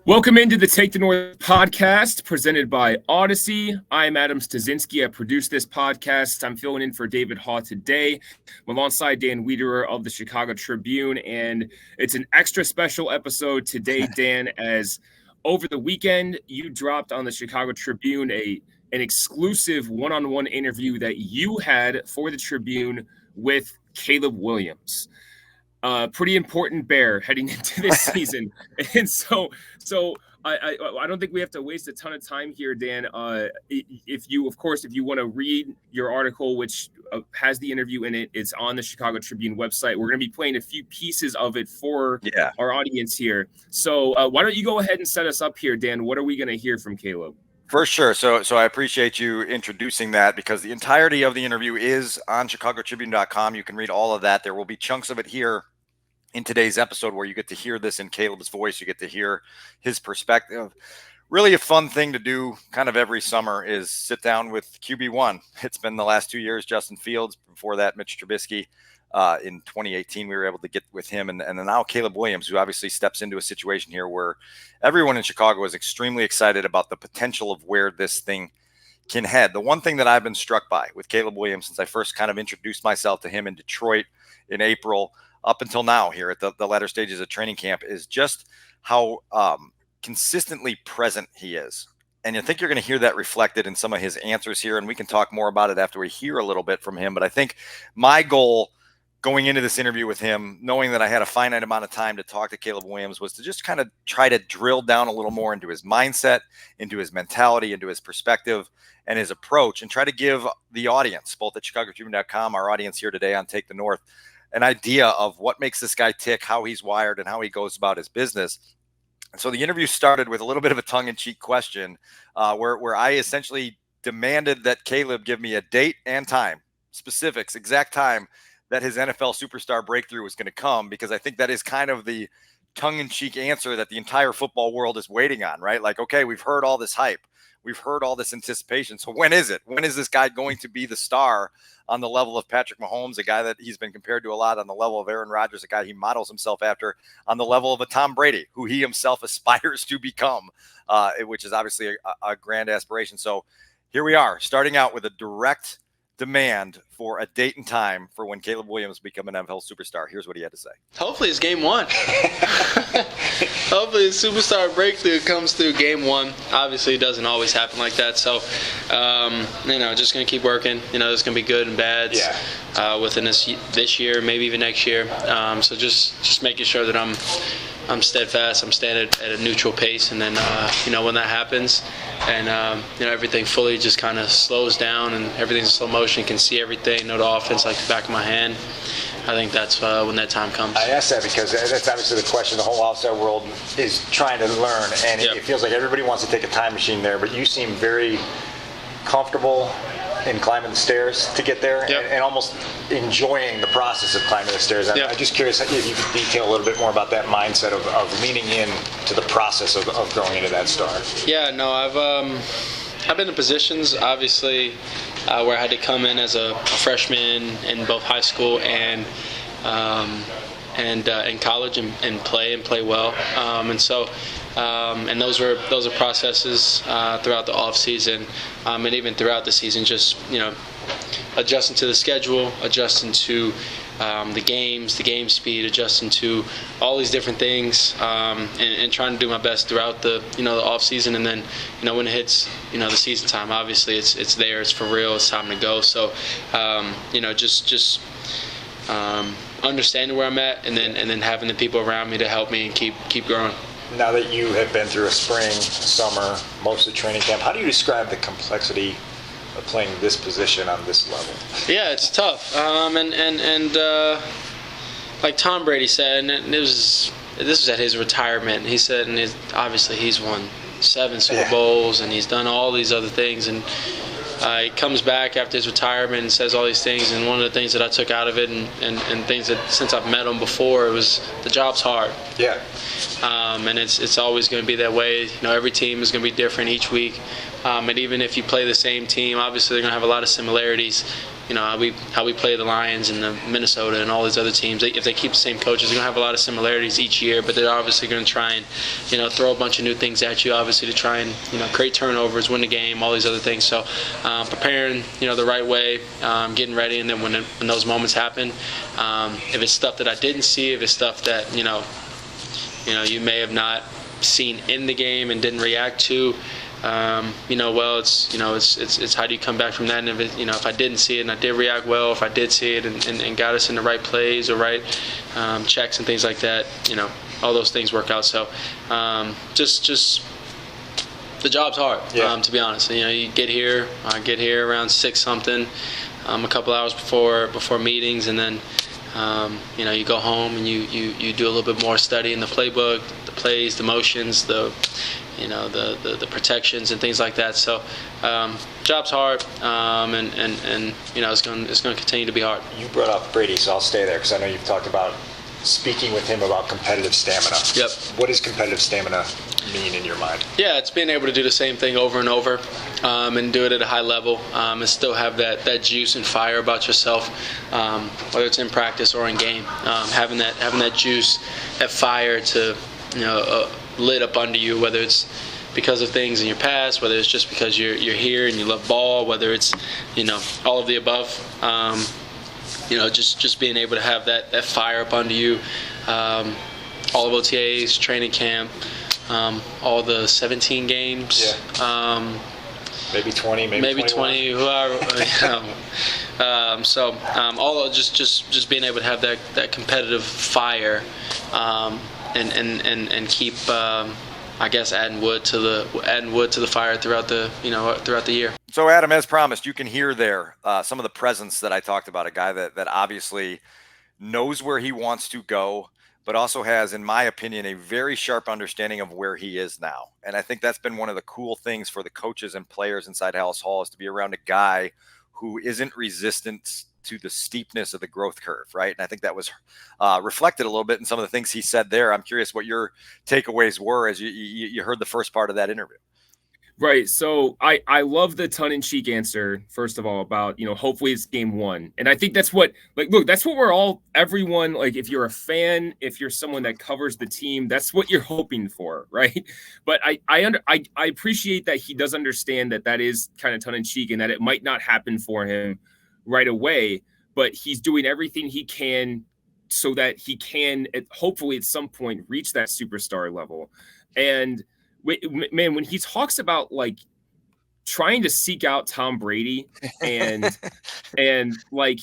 Welcome into the Take the North podcast presented by Odyssey. I'm Adam Studzinski. I produce this podcast. I'm filling in for David Haugh today. I'm alongside Dan Wiederer of the Chicago Tribune, and it's an extra special episode today, Dan, as over the weekend you dropped on the Chicago Tribune an exclusive one-on-one interview that you had for the Tribune with Caleb Williams. Pretty important bear heading into this season. And so I don't think we have to waste a ton of time here, Dan. If you want to read your article, which has the interview in it, it's on the Chicago Tribune website. We're going to be playing a few pieces of it for our audience here. So why don't you go ahead and set us up here, Dan? What are we going to hear from Caleb? For sure. So I appreciate you introducing that, because the entirety of the interview is on ChicagoTribune.com. You can read all of that. There will be chunks of it here in today's episode where you get to hear this in Caleb's voice. You get to hear his perspective. Really a fun thing to do kind of every summer is sit down with QB1. It's been the last 2 years, Justin Fields. Before that, Mitch Trubisky. In 2018, we were able to get with him. And now Caleb Williams, who obviously steps into a situation here where everyone in Chicago is extremely excited about the potential of where this thing can head. The one thing that I've been struck by with Caleb Williams since I first kind of introduced myself to him in Detroit in April up until now here at the latter stages of training camp is just how consistently present he is. And I think you're going to hear that reflected in some of his answers here. And we can talk more about it after we hear a little bit from him. But I think my goal going into this interview with him, knowing that I had a finite amount of time to talk to Caleb Williams, was to just kind of try to drill down a little more into his mindset, into his mentality, into his perspective and his approach, and try to give the audience, both at ChicagoTribune.com, our audience here today on Take the North, an idea of what makes this guy tick, how he's wired, and how he goes about his business. And so the interview started with a little bit of a tongue-in-cheek question where I essentially demanded that Caleb give me a date and time, specifics, exact time that his NFL superstar breakthrough was going to come, because I think that is kind of the tongue-in-cheek answer that the entire football world is waiting on, right? Like, okay, we've heard all this hype. We've heard all this anticipation. So when is it? When is this guy going to be the star on the level of Patrick Mahomes, a guy that he's been compared to a lot, on the level of Aaron Rodgers, a guy he models himself after, on the level of a Tom Brady, who he himself aspires to become, which is obviously a grand aspiration. So here we are, starting out with a direct demand for a date and time for when Caleb Williams become an NFL superstar. Here's what he had to say. Hopefully it's game one. Hopefully the superstar breakthrough comes through game one. Obviously it doesn't always happen like that. So, just going to keep working. There's going to be good and bads within this year, maybe even next year. So just making sure that I'm steadfast. I'm staying at a neutral pace, and then when that happens, and everything fully just kind of slows down, and everything's in slow motion. You can see everything, know the offense like the back of my hand. I think that's when that time comes. I asked that because that's obviously the question the whole outside world is trying to learn, and it feels like everybody wants to take a time machine there, but you seem very comfortable in climbing the stairs to get there, and almost enjoying the process of climbing the stairs. I'm just curious if you could detail a little bit more about that mindset of leaning in to the process of growing into that star. Yeah, no, I've been in positions, obviously, where I had to come in as a freshman in both high school and in college and play well. And those are processes throughout the off season, and even throughout the season. Just adjusting to the schedule, adjusting to the games, the game speed, adjusting to all these different things, and trying to do my best throughout the the off season. And then when it hits the season time, obviously it's there, it's for real, it's time to go. So just understanding where I'm at, and then having the people around me to help me and keep growing. Now that you have been through a spring, summer, most of training camp, how do you describe the complexity of playing this position on this level? Yeah, it's tough. And like Tom Brady said, and this was at his retirement. He said, and obviously he's won 7 Super Bowls, and he's done all these other things, and he comes back after his retirement and says all these things. And one of the things that I took out of it, and things that since I've met him before, it was the job's hard. Yeah. And it's always going to be that way. Every team is going to be different each week. And even if you play the same team, obviously they're going to have a lot of similarities. You know, how we play the Lions and the Minnesota and all these other teams. If they keep the same coaches, they're going to have a lot of similarities each year, but they're obviously going to try and, you know, throw a bunch of new things at you, obviously, to try and, you know, create turnovers, win the game, all these other things. So preparing, you know, the right way, getting ready, and then when those moments happen, if it's stuff that I didn't see, if it's stuff that, you know, you may have not seen in the game and didn't react to, you know, well, it's how do you come back from that? And if it, you know, if I didn't see it and I did react well, if I did see it and got us in the right plays or right checks and things like that, you know, all those things work out. So just the job's hard, to be honest. You know, you get here, I get here around 6 something, a couple hours before meetings, and then you know, you go home and you do a little bit more study in the playbook, the plays, the motions, the protections and things like that. So job's hard, and you know, it's going to continue to be hard. You brought up Brady, so I'll stay there because I know you've talked about speaking with him about competitive stamina. Yep. What does competitive stamina mean in your mind? Yeah, it's being able to do the same thing over and over, and do it at a high level, and still have that juice and fire about yourself, whether it's in practice or in game. Having that juice, that fire to, you know, lit up under you, whether it's because of things in your past, whether it's just because you're here and you love ball, whether it's, you know, all of the above. You know, just being able to have that fire up under you, all of OTAs, training camp, all the 17 games. Yeah. Maybe 20, maybe 20, whoever. All just being able to have that competitive fire, and keep, I guess, adding wood to the fire throughout the year. So, Adam, as promised, you can hear there some of the presence that I talked about. A guy that obviously knows where he wants to go, but also has, in my opinion, a very sharp understanding of where he is now. And I think that's been one of the cool things for the coaches and players inside Haugh, is to be around a guy who isn't resistant to the steepness of the growth curve, right? And I think that was reflected a little bit in some of the things he said there. I'm curious what your takeaways were as you heard the first part of that interview. Right. So I love the tongue-in-cheek answer, first of all, about, you know, hopefully it's game 1. And I think that's what, like, look, that's what everyone, like, if you're a fan, if you're someone that covers the team, that's what you're hoping for, right? But I appreciate that he does understand that is kind of tongue-in-cheek and that it might not happen for him right away, but he's doing everything he can so that he can, hopefully at some point, reach that superstar level. And man, when he talks about, like, trying to seek out Tom Brady and like,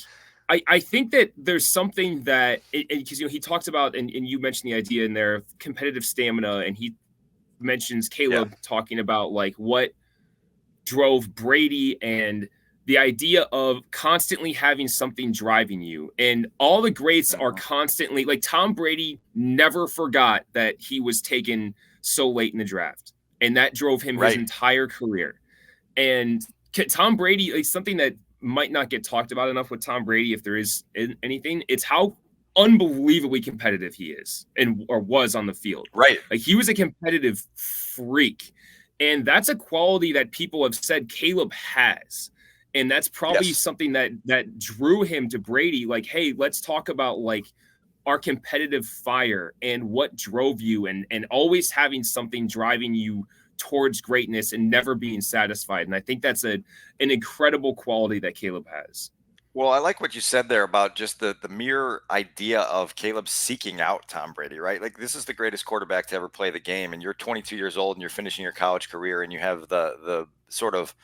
I think that there's something that, because, you know, he talks about, and you mentioned the idea in there, competitive stamina, and he mentions Caleb talking about, like, what drove Brady and the idea of constantly having something driving you. And all the greats are constantly, like, Tom Brady never forgot that he was taken so late in the draft, and that drove him his entire career. And Tom Brady, like, something that might not get talked about enough with Tom Brady, if there is anything, it's how unbelievably competitive he is or was on the field. Right. Like, he was a competitive freak, and that's a quality that people have said Caleb has. And that's probably something that drew him to Brady. Like, hey, let's talk about, like, our competitive fire and what drove you, and always having something driving you towards greatness and never being satisfied. And I think that's an incredible quality that Caleb has. Well, I like what you said there about just the mere idea of Caleb seeking out Tom Brady, right? Like, this is the greatest quarterback to ever play the game, and you're 22 years old and you're finishing your college career, and you have the sort of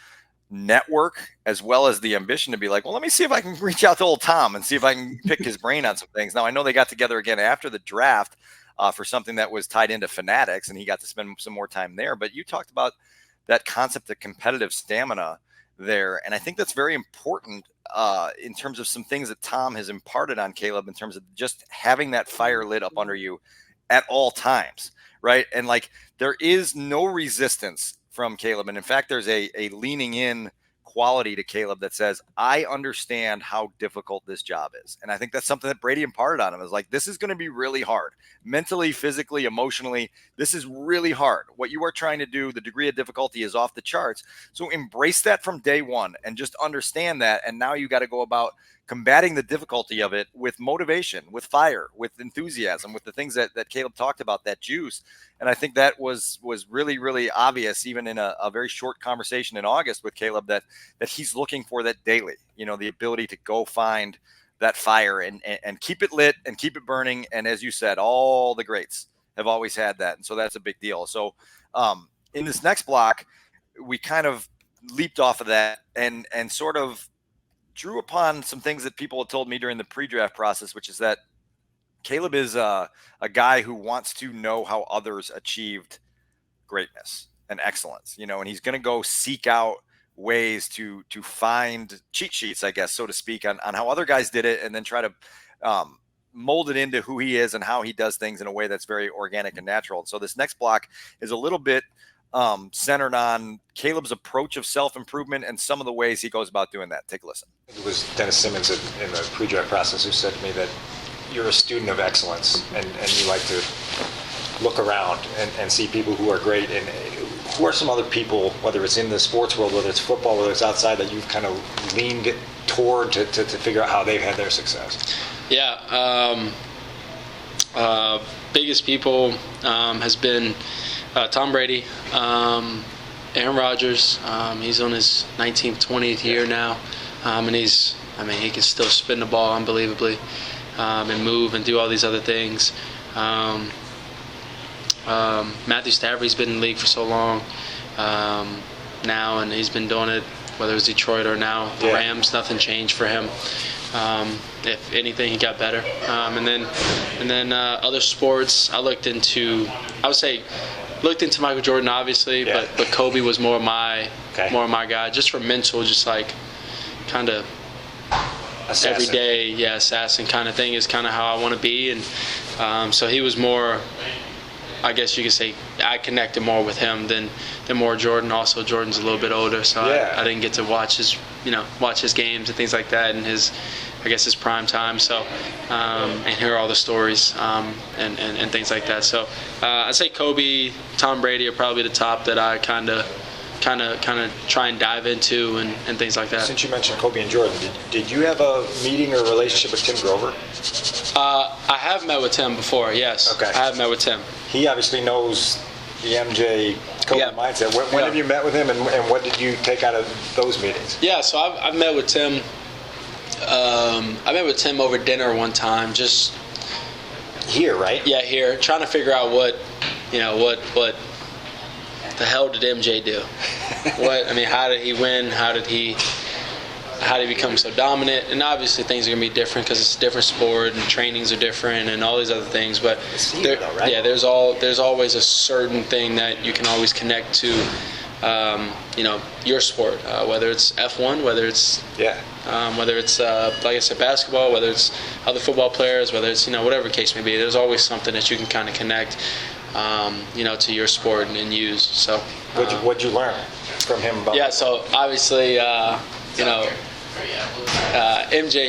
network as well as the ambition to be like, well, let me see if I can reach out to old Tom and see if I can pick his brain on some things. Now, I know they got together again after the draft for something that was tied into Fanatics, and he got to spend some more time there. But you talked about that concept of competitive stamina there, and I think that's very important in terms of some things that Tom has imparted on Caleb in terms of just having that fire lit up under you at all times, right? And, like, there is no resistance from Caleb. And in fact, there's a leaning in quality to Caleb that says, I understand how difficult this job is. And I think that's something that Brady imparted on him, is like, this is going to be really hard mentally, physically, emotionally. This is really hard. What you are trying to do, the degree of difficulty is off the charts. So embrace that from day one and just understand that. And now you got to go about combating the difficulty of it with motivation, with fire, with enthusiasm, with the things that Caleb talked about, that juice. And I think that was really, really obvious, even in a very short conversation in August with Caleb, that he's looking for that daily, the ability to go find that fire and keep it lit and keep it burning. And as you said, all the greats have always had that. And so that's a big deal. So in this next block, we kind of leaped off of that and sort of drew upon some things that people had told me during the pre-draft process, which is that Caleb is a guy who wants to know how others achieved greatness and excellence, and he's going to go seek out ways to find cheat sheets, I guess, so to speak, on how other guys did it, and then try to mold it into who he is and how he does things in a way that's very organic and natural. And so this next block is a little bit centered on Caleb's approach of self-improvement and some of the ways he goes about doing that. Take a listen. It was Dennis Simmons in the pre-draft process who said to me that you're a student of excellence, and you like to look around and see people who are great. And who are some other people, whether it's in the sports world, whether it's football, whether it's outside, that you've kind of leaned toward to figure out how they've had their success? Yeah. Biggest people has been Tom Brady, Aaron Rodgers. He's on his 19th, 20th year now, and he can still spin the ball unbelievably, and move and do all these other things. Matthew Stafford's been in the league for so long now, and he's been doing it, whether it's Detroit or now the Rams. Nothing changed for him. If anything, he got better. And then other sports, I looked into Michael Jordan, obviously, but Kobe was more my guy, just for mental, just like kind of everyday, assassin kind of thing is kind of how I want to be. And so he was more, I guess you could say, I connected more with him than more Jordan. Also, Jordan's a little bit older, so I didn't get to watch his games and things like that, and his prime time. So and hear all the stories and things like that. So I'd say Kobe, Tom Brady are probably the top that I kind of try and dive into and things like that. Since you mentioned Kobe and Jordan, did you have a meeting or relationship with Tim Grover? I have met with Tim before, yes. Okay. I have met with Tim. He obviously knows The MJ Kobe mindset. When have you met with him, and what did you take out of those meetings? Yeah, so I've met with Tim. I met with Tim over dinner one time, just here, right? Yeah, here, trying to figure out what the hell did MJ do? How did he win? How did he become so dominant? And obviously things are going to be different because it's a different sport and trainings are different and all these other things. But there's always a certain thing that you can always connect to, your sport, whether it's F1, whether it's like I said, basketball, whether it's other football players, whether it's whatever the case may be. There's always something that you can kind of connect, to your sport and use. So what'd you learn from him about? Yeah, so obviously, MJ,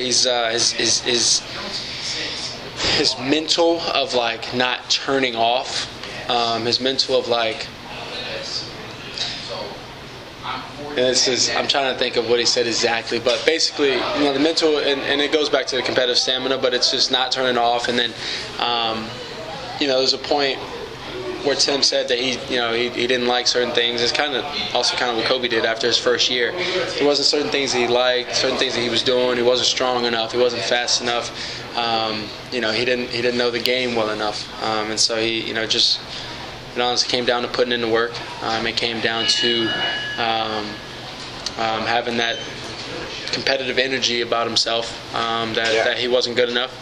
his mental of like not turning off, his mental of like, and I'm trying to think of what he said exactly, but basically, the mental, and it goes back to the competitive stamina, but it's just not turning off. And then, there's a point where Tim said that he didn't like certain things. It's kind of what Kobe did after his first year. There wasn't certain things that he liked, certain things that he was doing. He wasn't strong enough. He wasn't fast enough. He didn't know the game well enough. And so he, just, honestly, came down to putting in the work. It came down to having that competitive energy about himself, that he wasn't good enough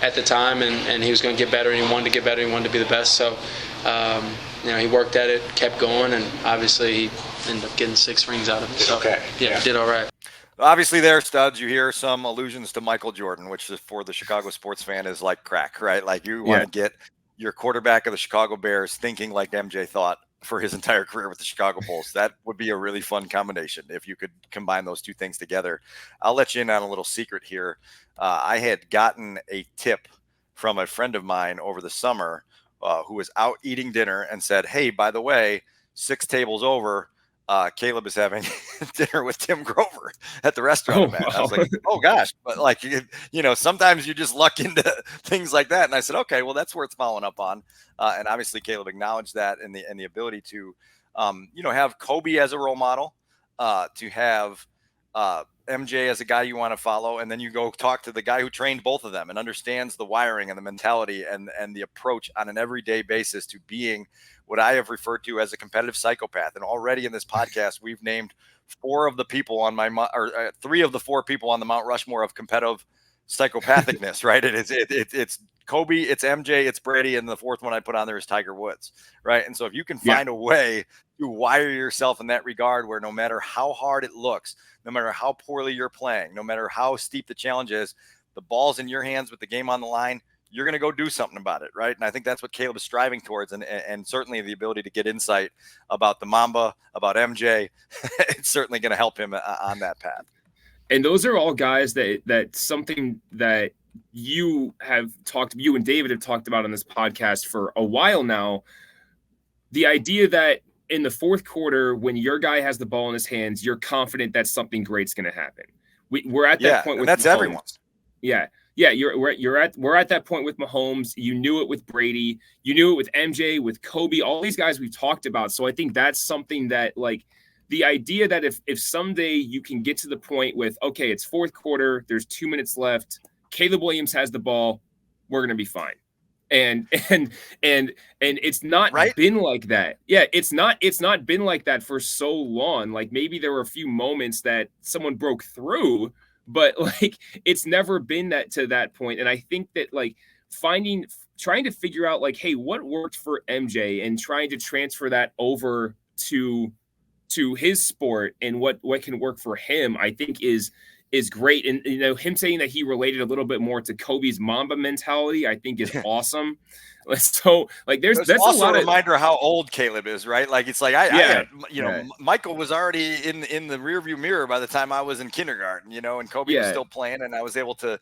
at the time, and he was going to get better, and he wanted to get better, he wanted to be the best. So he worked at it, kept going, and obviously he ended up getting 6 rings out of it. So he did all right. Obviously there, studs, you hear some allusions to Michael Jordan, which for the Chicago sports fan is like crack, right? Like you want to get your quarterback of the Chicago Bears thinking like MJ thought for his entire career with the Chicago Bulls. That would be a really fun combination if you could combine those two things together. I'll let you in on a little secret here. I had gotten a tip from a friend of mine over the summer who was out eating dinner and said, hey, by the way, 6 tables over, Caleb is having dinner with Tim Grover at the restaurant. Wow. I was like, oh gosh, but like, sometimes you just luck into things like that. And I said, okay, well, that's worth following up on. And obviously Caleb acknowledged that and the ability to, have Kobe as a role model, to have MJ as a guy you want to follow. And then you go talk to the guy who trained both of them and understands the wiring and the mentality and the approach on an everyday basis to being what I have referred to as a competitive psychopath. And already in this podcast, we've named 4 of the people on 3 of the 4 people on the Mount Rushmore of competitive psychopathicness, right? It's Kobe, it's MJ, it's Brady, and the 4th one I put on there is Tiger Woods, right? And so if you can find a way to wire yourself in that regard, where no matter how hard it looks, no matter how poorly you're playing, no matter how steep the challenge is, the ball's in your hands with the game on the line, you're going to go do something about it, right? And I think that's what Caleb is striving towards, and certainly the ability to get insight about the Mamba, about MJ, it's certainly going to help him on that path. And those are all guys that something that you and David have talked about on this podcast for a while now. The idea that in the 4th quarter, when your guy has the ball in his hands, you're confident that something great's going to happen. We're at that point with that's Mahomes. Everyone's. Yeah. We're at that point with Mahomes. You knew it with Brady. You knew it with MJ, with Kobe, all these guys we've talked about. So I think that's something that, like, the idea that if someday you can get to the point with, okay, it's 4th quarter, there's 2 minutes left, Caleb Williams has the ball, we're going to be fine. And it's not been like that. Yeah, it's not been like that for so long. Like, maybe there were a few moments that someone broke through, but like, it's never been that to that point. And I think that, like, trying to figure out, like, hey, what worked for MJ and trying to transfer that over to his sport and what can work for him, I think is great. And, him saying that he related a little bit more to Kobe's Mamba mentality, I think is awesome. So, like, that's also a lot a reminder of how old Caleb is, right? Like, it's like, right. Michael was already in the rearview mirror by the time I was in kindergarten, and Kobe was still playing, and I was able to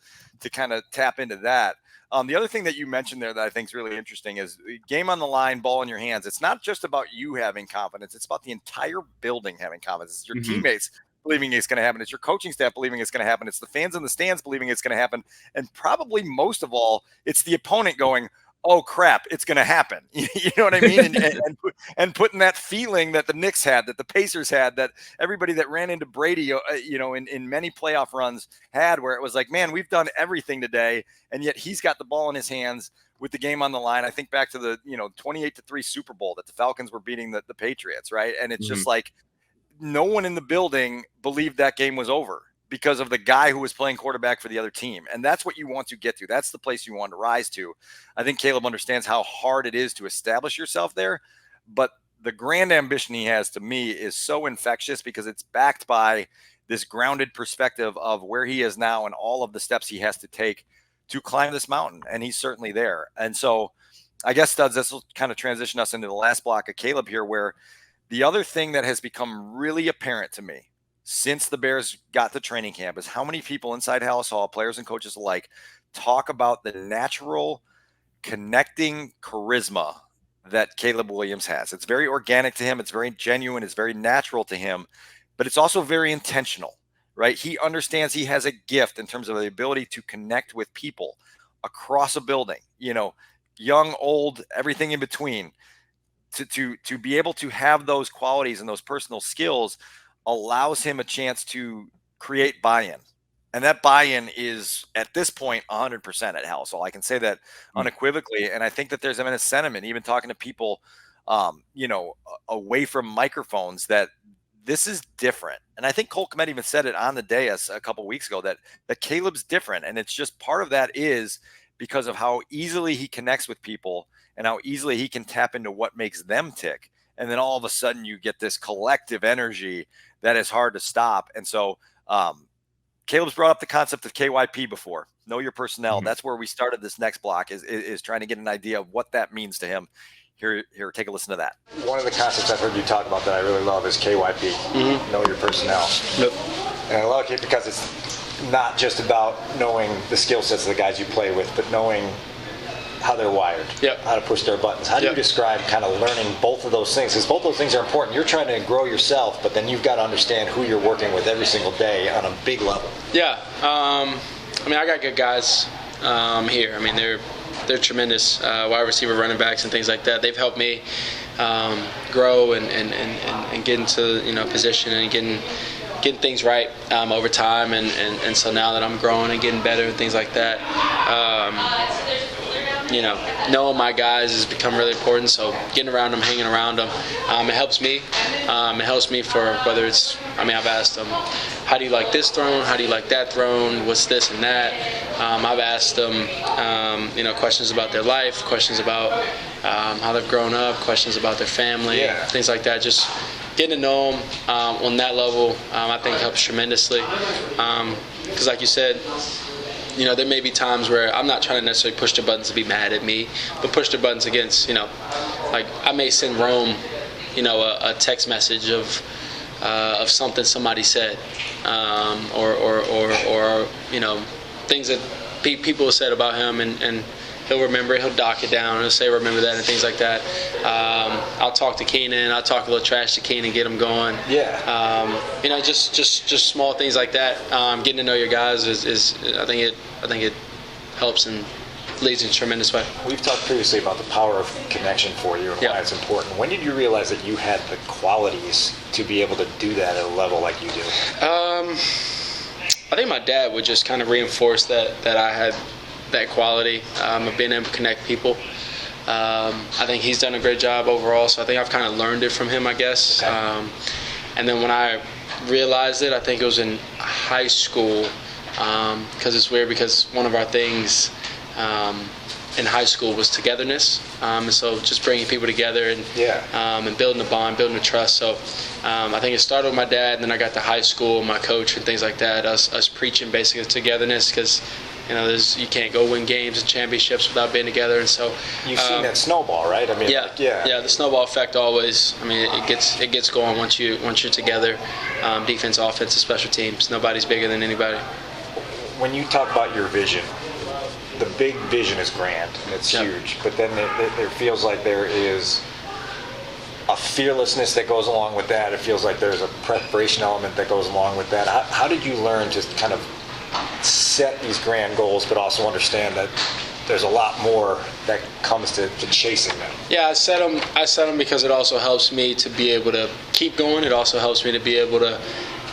kind of tap into that. The other thing that you mentioned there that I think is really interesting is game on the line, ball in your hands. It's not just about you having confidence. It's about the entire building having confidence. It's your teammates believing it's going to happen. It's your coaching staff believing it's going to happen. It's the fans in the stands believing it's going to happen. And probably most of all, it's the opponent going, oh crap, it's going to happen. You know what I mean? And putting that feeling that the Knicks had, that the Pacers had, that everybody that ran into Brady, in many playoff runs had, where it was like, man, we've done everything today. And yet he's got the ball in his hands with the game on the line. I think back to the, 28-3 Super Bowl that the Falcons were beating the Patriots. Right. And it's just like, no one in the building believed that game was over because of the guy who was playing quarterback for the other team. And that's what you want to get to. That's the place you want to rise to. I think Caleb understands how hard it is to establish yourself there, but the grand ambition he has, to me, is so infectious because it's backed by this grounded perspective of where he is now and all of the steps he has to take to climb this mountain. And he's certainly there. And so I guess, Studs, this will kind of transition us into the last block of Caleb here, where the other thing that has become really apparent to me since the Bears got to training camp is how many people inside Haugh, players and coaches alike, talk about the natural connecting charisma that Caleb Williams has. It's very organic to him. It's very genuine. It's very natural to him, but it's also very intentional, right? He understands he has a gift in terms of the ability to connect with people across a building, young, old, everything in between. To be able to have those qualities and those personal skills allows him a chance to create buy-in. And that buy-in is, at this point, 100% at Haugh. So I can say that unequivocally. And I think that there's a sentiment, even talking to people, away from microphones, that this is different. And I think Cole Kmet even said it on the dais a couple weeks ago, that Caleb's different. And it's just part of that is because of how easily he connects with people and how easily he can tap into what makes them tick. And then all of a sudden you get this collective energy that is hard to stop. And so Caleb's brought up the concept of KYP before. Know your personnel. That's where we started this next block, is trying to get an idea of what that means to him. Here, take a listen to that. One of the concepts I've heard you talk about that I really love is KYP, know your personnel. Yep. And I love it because it's not just about knowing the skill sets of the guys you play with, but knowing how they're wired, how to push their buttons. How do you describe kind of learning both of those things? Because both those things are important. You're trying to grow yourself, but then you've got to understand who you're working with every single day on a big level. Yeah. I mean, I got good guys here. I mean, they're tremendous wide receiver, running backs, and things like that. They've helped me grow and get into position and getting things right over time. And so now that I'm growing and getting better and things like that, knowing my guys has become really important. So getting around them, hanging around them, it helps me. It helps me for whether it's, I've asked them, how do you like this thrown? How do you like that thrown? What's this and that? I've asked them, questions about their life, questions about how they've grown up, questions about their family, things like that. Just getting to know them on that level, I think helps tremendously. Because like you said, there may be times where I'm not trying to necessarily push the buttons to be mad at me, but push the buttons against, like I may send Rome, a text message of something somebody said, or things that people have said about him, and he'll remember it, he'll dock it down, he'll say remember that and things like that. I'll talk to Keenan, I'll talk a little trash to Keenan, get him going. Just small things like that. Getting to know your guys is I think it helps and leads in a tremendous way. We've talked previously about the power of connection for you and why it's important. When did you realize that you had the qualities to be able to do that at a level like you do? I think my dad would just kind of reinforce that I had that quality of being able to connect people. I think he's done a great job overall, so I think I've kind of learned it from him, I guess. Okay. And then when I realized it, I think it was in high school, because it's weird because one of our things in high school was togetherness, and so just bringing people together and building a bond, building a trust. So I think it started with my dad, and then I got to high school, my coach, and things like that. Us preaching basically togetherness, because you can't go win games and championships without being together. And so you've seen that snowball, right? I mean, the snowball effect always. I mean, it gets going once you're together. Defense, offense, and special teams. Nobody's bigger than anybody. When you talk about your vision, the big vision is grand and it's huge, but then there feels like there is a fearlessness that goes along with that. It feels like there's a preparation element that goes along with that. How did you learn to kind of set these grand goals, but also understand that there's a lot more that comes to chasing them? Yeah, I set them because it also helps me to be able to keep going. It also helps me to be able to,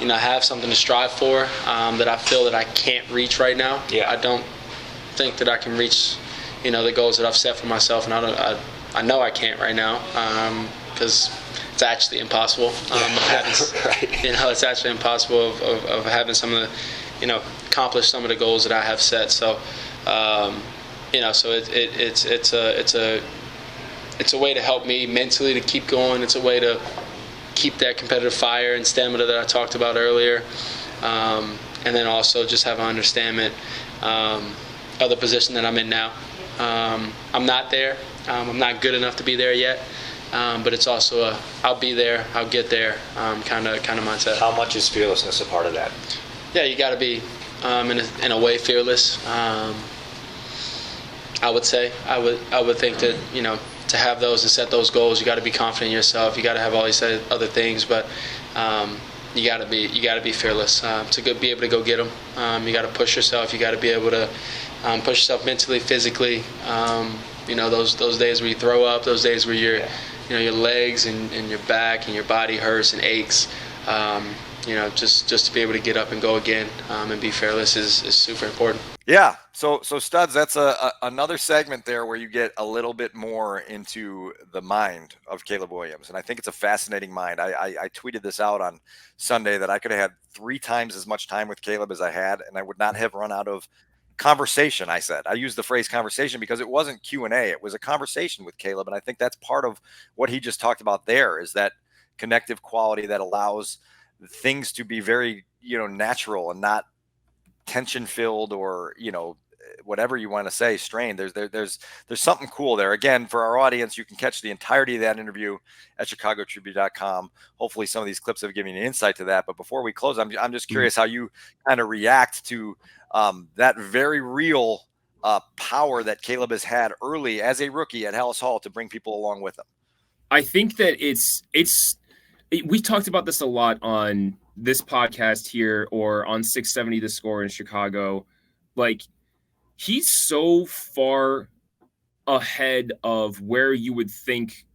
have something to strive for that I feel that I can't reach right now. I don't think that I can reach, the goals that I've set for myself, and I know I can't right now, because it's actually impossible. It's actually impossible of having some of the, accomplish some of the goals that I have set. So, so it's a way to help me mentally to keep going. It's a way to keep that competitive fire and stamina that I talked about earlier, and then also just have an understanding of the position that I'm in now. I'm not there. I'm not good enough to be there yet, but it's also I'll be there, I'll get there kind of mindset. How much is fearlessness a part of that? Yeah, you got to be in a way fearless. I would say I would think that to have those and set those goals, you got to be confident in yourself. You got to have all these other things, but you got to be fearless to be able to go get them. You got to push yourself. You got to be able to push yourself mentally, physically. Those days where you throw up, those days where your legs and your back and your body hurts and aches. Just to be able to get up and go again and be fearless is super important. Yeah. So Studs, that's another segment there where you get a little bit more into the mind of Caleb Williams. And I think it's a fascinating mind. I tweeted this out on Sunday that I could have had 3 times as much time with Caleb as I had, and I would not have run out of conversation. I used the phrase conversation because it wasn't Q&A. It was a conversation with Caleb. And I think that's part of what he just talked about there, is that connective quality that allows things to be very, natural and not tension filled or, whatever you want to say, strained. There's something cool there. Again, for our audience, you can catch the entirety of that interview at ChicagoTribune.com. Hopefully some of these clips have given you an insight to that. But before we close, I'm just curious how you kind of react to that very real power that Caleb has had early as a rookie at Haugh to bring people along with him. I think that we talked about this a lot on this podcast here or on 670 The Score in Chicago. Like, he's so far ahead of where you would think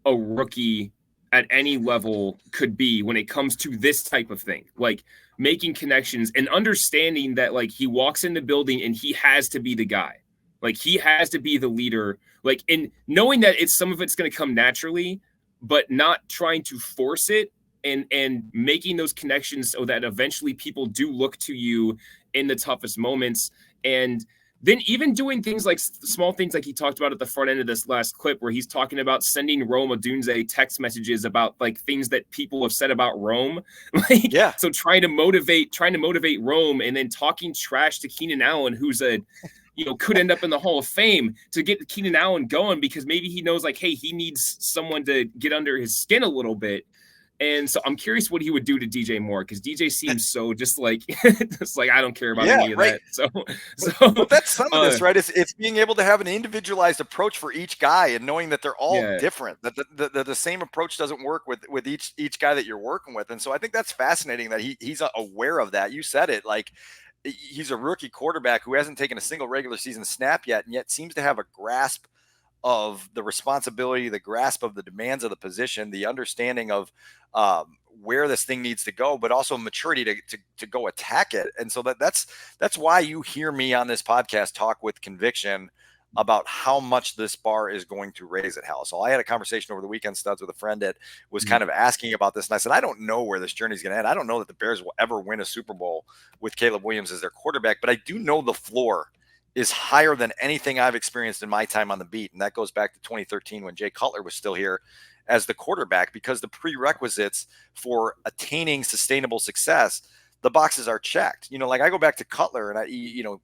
a rookie at any level could be when it comes to this type of thing, like making connections and understanding that, like, he walks in the building and he has to be the guy. Like, he has to be the leader, like, and knowing that some of it's going to come naturally, but not trying to force it, and making those connections so that eventually people do look to you in the toughest moments. And then even doing things like small things like he talked about at the front end of this last clip, where he's talking about sending Rome Odunze text messages about like things that people have said about Rome. Like, yeah. So trying to motivate Rome, and then talking trash to Keenan Allen, who's could end up in the Hall of Fame, to get Keenan Allen going, because maybe he knows, like, hey, he needs someone to get under his skin a little bit. And so I'm curious what he would do to DJ Moore, because DJ seems so just like I don't care about any of that. So but that's some of this, right? It's being able to have an individualized approach for each guy, and knowing that they're all different. That the same approach doesn't work with each guy that you're working with. And so I think that's fascinating that he's aware of that. You said it, like, he's a rookie quarterback who hasn't taken a single regular season snap yet, and yet seems to have a grasp of the responsibility, the grasp of the demands of the position, the understanding of where this thing needs to go, but also maturity to go attack it. And so that's why you hear me on this podcast talk with conviction about how much this bar is going to raise at Haugh. So I had a conversation over the weekend, Studs, with a friend that was kind of asking about this. And I said, I don't know where this journey is going to end. I don't know that the Bears will ever win a Super Bowl with Caleb Williams as their quarterback, but I do know the floor is higher than anything I've experienced in my time on the beat. And that goes back to 2013 when Jay Cutler was still here as the quarterback, because the prerequisites for attaining sustainable success, the boxes are checked. Like, I go back to Cutler, and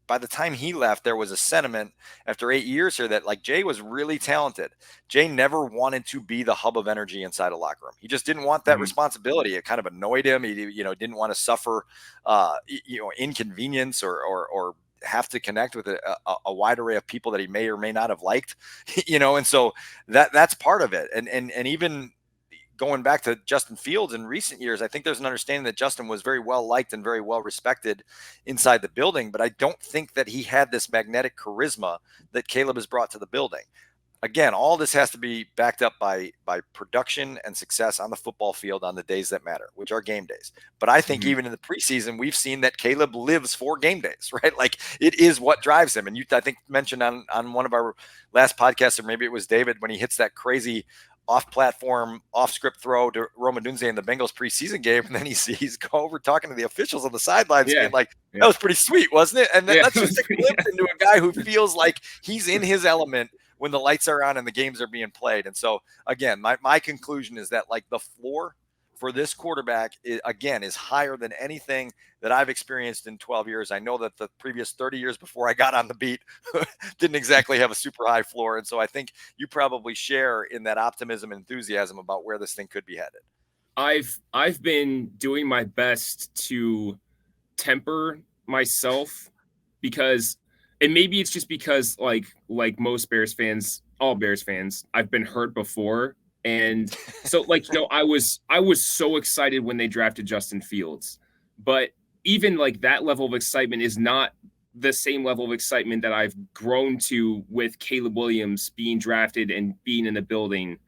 by the time he left, there was a sentiment after 8 years here that, like, Jay was really talented. Jay never wanted to be the hub of energy inside a locker room. He just didn't want that responsibility. It kind of annoyed him. He, didn't want to suffer, inconvenience or have to connect with a wide array of people that he may or may not have liked, and so that's part of it. And even going back to Justin Fields in recent years, I think there's an understanding that Justin was very well liked and very well respected inside the building, but I don't think that he had this magnetic charisma that Caleb has brought to the building. Again, all this has to be backed up by production and success on the football field on the days that matter, which are game days. But I think even in the preseason, we've seen that Caleb lives for game days, right? Like, it is what drives him. And you, I think, mentioned on one of our last podcasts, or maybe it was David, when he hits that crazy off-platform, off-script throw to Rome Odunze in the Bengals preseason game, and then he sees go over talking to the officials on the sidelines, being like, that was pretty sweet, wasn't it? And that's just a glimpse into a guy who feels like he's in his element when the lights are on and the games are being played. And so, again, my conclusion is that, like, the floor for this quarterback is higher than anything that I've experienced in 12 years. I know that the previous 30 years before I got on the beat didn't exactly have a super high floor. And so I think you probably share in that optimism and enthusiasm about where this thing could be headed. I've been doing my best to temper myself, because, and maybe it's just because like most Bears fans, all Bears fans, I've been hurt before. And so, like, I was so excited when they drafted Justin Fields, but even like that level of excitement is not the same level of excitement that I've grown to with Caleb Williams being drafted and being in the building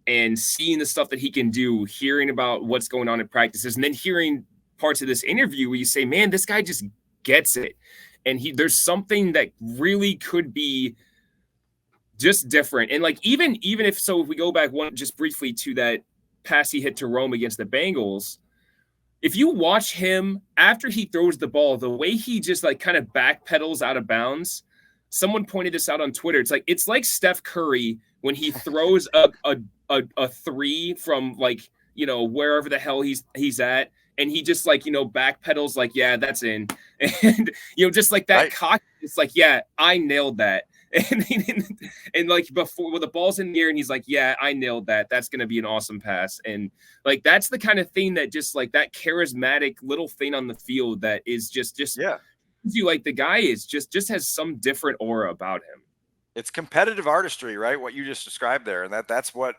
and seeing the stuff that he can do, hearing about what's going on in practices, and then hearing parts of this interview where you say, man, this guy just gets it. And there's something that really could be just different. And like, even if we go back just briefly to that pass he hit to Rome against the Bengals, if you watch him after he throws the ball, the way he just like kind of backpedals out of bounds, someone pointed this out on Twitter. It's like Steph Curry when he throws a three from, like, wherever the hell he's at, and he just like, backpedals like, yeah, that's in. And, just like that cock, it's like, yeah, I nailed that. And like before, when the ball's in the air and he's like, yeah, I nailed that. That's going to be an awesome pass. And like, that's the kind of thing that just like that charismatic little thing on the field that is just you like the guy is just has some different aura about him. It's competitive artistry, right? What you just described there. And that's what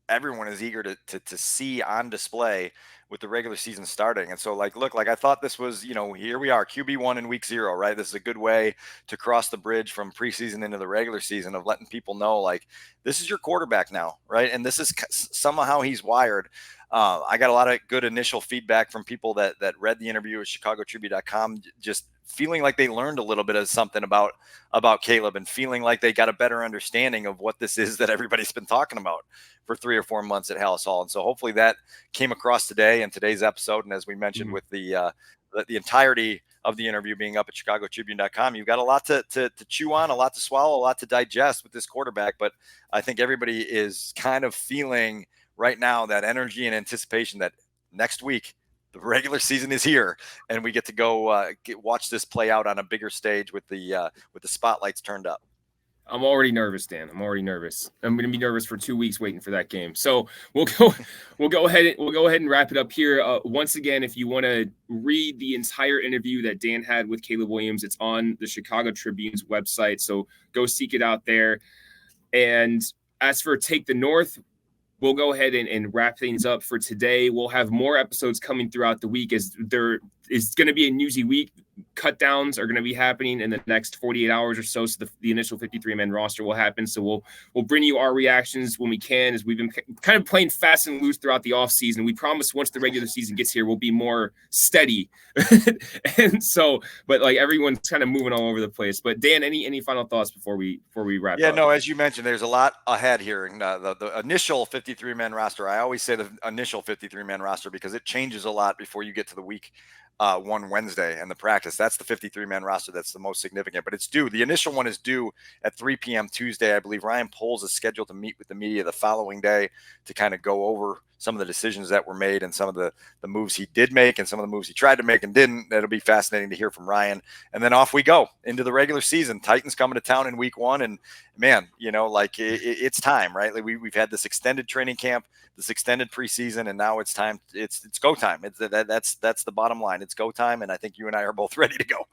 everyone is eager to see on display with the regular season starting. And so like, look, like I thought this was, here we are, QB1 in week 0, right? This is a good way to cross the bridge from preseason into the regular season of letting people know, like, this is your quarterback now, right? And this is somehow he's wired. I got a lot of good initial feedback from people that read the interview at ChicagoTribune.com, just feeling like they learned a little bit of something about Caleb and feeling like they got a better understanding of what this is that everybody's been talking about for 3 or 4 months at Haugh Hall. And so hopefully that came across today in today's episode. And as we mentioned with the entirety of the interview being up at ChicagoTribune.com, you've got a lot to chew on, a lot to swallow, a lot to digest with this quarterback. But I think everybody is kind of feeling right now that energy and anticipation that next week the regular season is here and we get to go watch this play out on a bigger stage with the spotlights turned up. I'm already nervous, Dan. I'm already nervous. I'm going to be nervous for 2 weeks waiting for that game. So we'll go ahead and wrap it up here. Once again, if you want to read the entire interview that Dan had with Caleb Williams, it's on the Chicago Tribune's website. So go seek it out there. And as for Take the North, we'll go ahead and wrap things up for today. We'll have more episodes coming throughout the week as there is going to be a Newsy week. Cut downs are going to be happening in the next 48 hours or so. So the initial 53-man roster will happen. So we'll bring you our reactions when we can, as we've been kind of playing fast and loose throughout the offseason. We promise once the regular season gets here, we'll be more steady. And so, but like everyone's kind of moving all over the place. But Dan, any final thoughts before we wrap up? Yeah, no, as you mentioned, there's a lot ahead here. And the initial 53-man roster, I always say the initial 53-man roster because it changes a lot before you get to the week 1 Wednesday and the practice. That's the 53-man roster that's the most significant, but it's due. The initial one is due at 3 p.m. Tuesday. I believe Ryan Poles is scheduled to meet with the media the following day to kind of go over some of the decisions that were made and some of the moves he did make and some of the moves he tried to make and didn't. That'll be fascinating to hear from Ryan. And then off we go into the regular season. Titans coming to town in week 1. And man, it's time, right? Like we've had this extended training camp, this extended preseason, and now it's time. It's go time. That's the bottom line. It's go time. And I think you and I are both ready to go.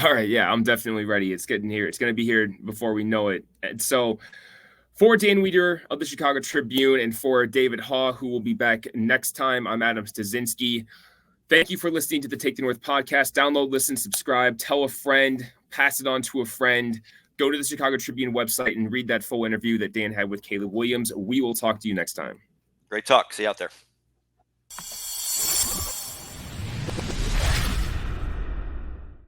All right. Yeah, I'm definitely ready. It's getting here. It's going to be here before we know it. And so for Dan Wiederer of the Chicago Tribune and for David Haugh, who will be back next time, I'm Adam Studzinski. Thank you for listening to the Take the North podcast. Download, listen, subscribe, tell a friend, pass it on to a friend. Go to the Chicago Tribune website and read that full interview that Dan had with Caleb Williams. We will talk to you next time. Great talk. See you out there.